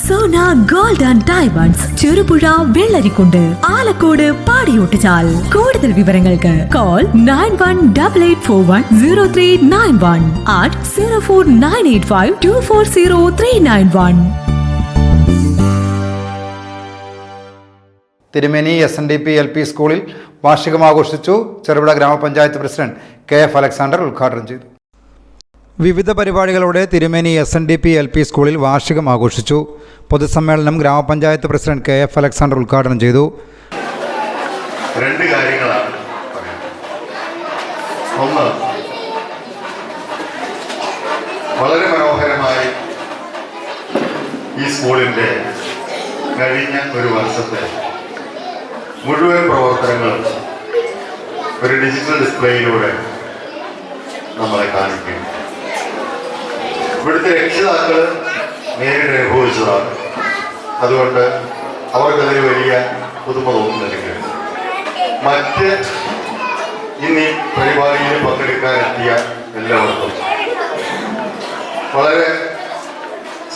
Sona gold and diamonds, Cherupuzha, Vellarikundu, Alakode, Padiyottuchal. കൂടുതൽ വിവരങ്ങൾക്ക് call 9188410391 04985240391. തിരുമേനി SNDP LP സ്കൂളിൽ വാർഷികം ആഘോഷിച്ചു. ചെറുപുഴ ഗ്രാമപഞ്ചായത്ത് പ്രസിഡന്റ് KF അലക്സാണ്ടർ ഉദ്ഘാടനം ചെയ്തു. വിവിധ പരിപാടികളോടെ തിരുമേനി SNDP LP സ്കൂളിൽ വാർഷികം ആഘോഷിച്ചു. പൊതുസമ്മേളനം ഗ്രാമപഞ്ചായത്ത് പ്രസിഡന്റ് KF അലക്സാണ്ടർ ഉദ്ഘാടനം ചെയ്തു. രണ്ട് കാര്യങ്ങളാണ്. ഒന്ന്, വളരെ മനോഹരമായി ഈ സ്കൂളിൻ്റെ കഴിഞ്ഞ ഒരു വർഷത്തെ മുഴുവൻ പ്രവർത്തനങ്ങളും ഒരു ഡിജിറ്റൽ ഡിസ്പ്ലേയിലൂടെ നമ്മളെ കാണിക്കും. ഇവിടുത്തെ രക്ഷിതാക്കൾ നേരിട്ട് അനുഭവിച്ചതാണ്. അതുകൊണ്ട് അവർക്കതൊരു വലിയ പുതുമ തോന്നുന്നില്ല. മറ്റ് ഇന്ന് പരിപാടിയിൽ പങ്കെടുക്കാനെത്തിയ എല്ലാവർക്കും വളരെ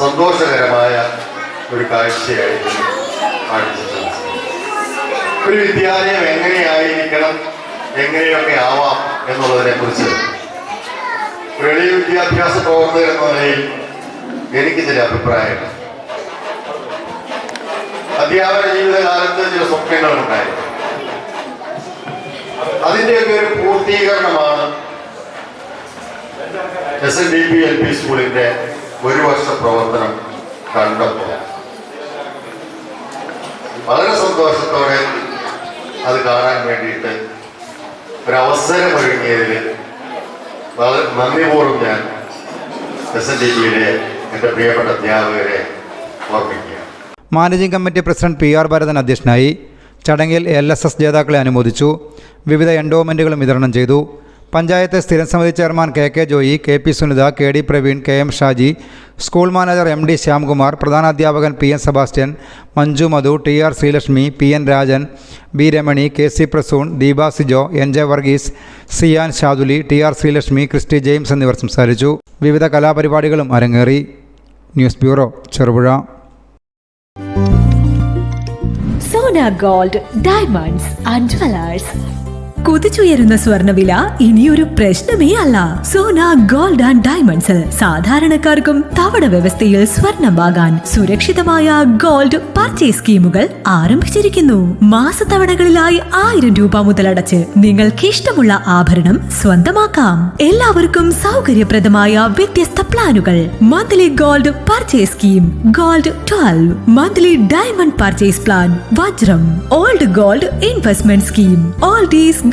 സന്തോഷകരമായ ഒരു കാഴ്ചയായിരുന്നു കാണിച്ചിട്ടുള്ളത്. ഒരു വിദ്യാലയം എങ്ങനെയായിരിക്കണം, എങ്ങനെയൊക്കെ ആവാം എന്നുള്ളതിനെ കുറിച്ച് എളിയ വിദ്യാഭ്യാസ പ്രവർത്തകർ എന്ന നിലയിൽ എനിക്ക് ചില അഭിപ്രായങ്ങൾ. അധ്യാപന ജീവിതകാലത്ത് ചില സ്വപ്നങ്ങളുണ്ടായിരുന്നു. അതിൻ്റെയൊക്കെ ഒരു പൂർത്തീകരണമാണ് SNDP LP സ്കൂളിൻ്റെ ഒരു വർഷ പ്രവർത്തനം കണ്ടപ്പോൾ വളരെ സന്തോഷത്തോടെ അത് കാണാൻ വേണ്ടിയിട്ട് ഒരവസരം ഒരുങ്ങിയതിൽ വളരെ നന്ദിപൂർവ്വം ഞാൻ SNDPയിലെ എൻ്റെ പ്രിയപ്പെട്ട അധ്യാപകരെ ഓർമ്മിക്കുക. Managing committee president PR Bharathan അധ്യക്ഷനായി. ചടങ്ങിൽ LSS ജേതാക്കളെ അനുമോദിച്ചു. വിവിധ എൻഡോമെൻറ്റുകളും വിതരണം ചെയ്തു. പഞ്ചായത്ത് സ്ഥിരം സമിതി chairman KK Joy, KP Sunitha, KD Praveen, KM Shaji, school manager MD Shyamkumar, പ്രധാനാധ്യാപകൻ PN Sebastian, Manju Madhu, TR Sreelakshmi, PN Rajan, B Ramani, KC Prasoon, Deepa Sijo, NJ Varghese, Sian Shaduli, TR Sreelakshmi, Christy James എന്നിവർ സംസാരിച്ചു. വിവിധ കലാപരിപാടികളും അരങ്ങേറി. News bureau, Cherupuzha. Sona gold, diamonds and jewellers. കുതിച്ചുയരുന്ന സ്വർണ്ണവില ഇനിയൊരു പ്രശ്നമേ അല്ല. സോന ഗോൾഡ് ആൻഡ് ഡയമണ്ട്സിൽ സാധാരണക്കാർക്കും തവണ വ്യവസ്ഥയിൽ സ്വർണം വാങ്ങാൻ സുരക്ഷിതമായ ഗോൾഡ് പർച്ചേസ് സ്കീമുകൾ ആരംഭിച്ചിരിക്കുന്നു. മാസത്തവണകളിലായി 1000 രൂപ മുതലടച്ച് നിങ്ങൾക്ക് ഇഷ്ടമുള്ള ആഭരണം സ്വന്തമാക്കാം. എല്ലാവർക്കും സൗകര്യപ്രദമായ വ്യത്യസ്ത പ്ലാനുകൾ. Monthly gold purchase scheme, gold 12, monthly diamond purchase plan, Vajram, old gold investment scheme, oldies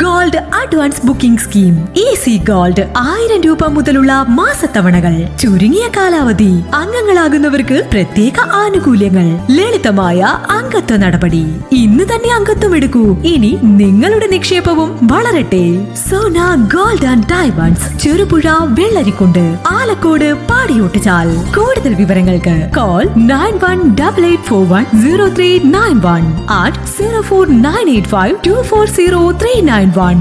gold advance booking scheme, easy gold 1000 രൂപ മുതലുള്ള മാസത്തവണകൾ, ചുരുങ്ങിയ കാലാവധി, അംഗങ്ങളാകുന്നവർക്ക് പ്രത്യേക ആനുകൂല്യങ്ങൾ, ലളിതമായ അംഗത്വ നടപടി. ഇന്ന് തന്നെ അംഗത്വം എടുക്കൂ. ഇനി നിങ്ങളുടെ നിക്ഷേപവും വളരട്ടെ. Sona gold and diamonds, Cherupuzha, Vellarikundu, Alakode, Padiyottuchal. കൂടുതൽ വിവരങ്ങൾക്ക് കോൾ 9188410391 04985240391.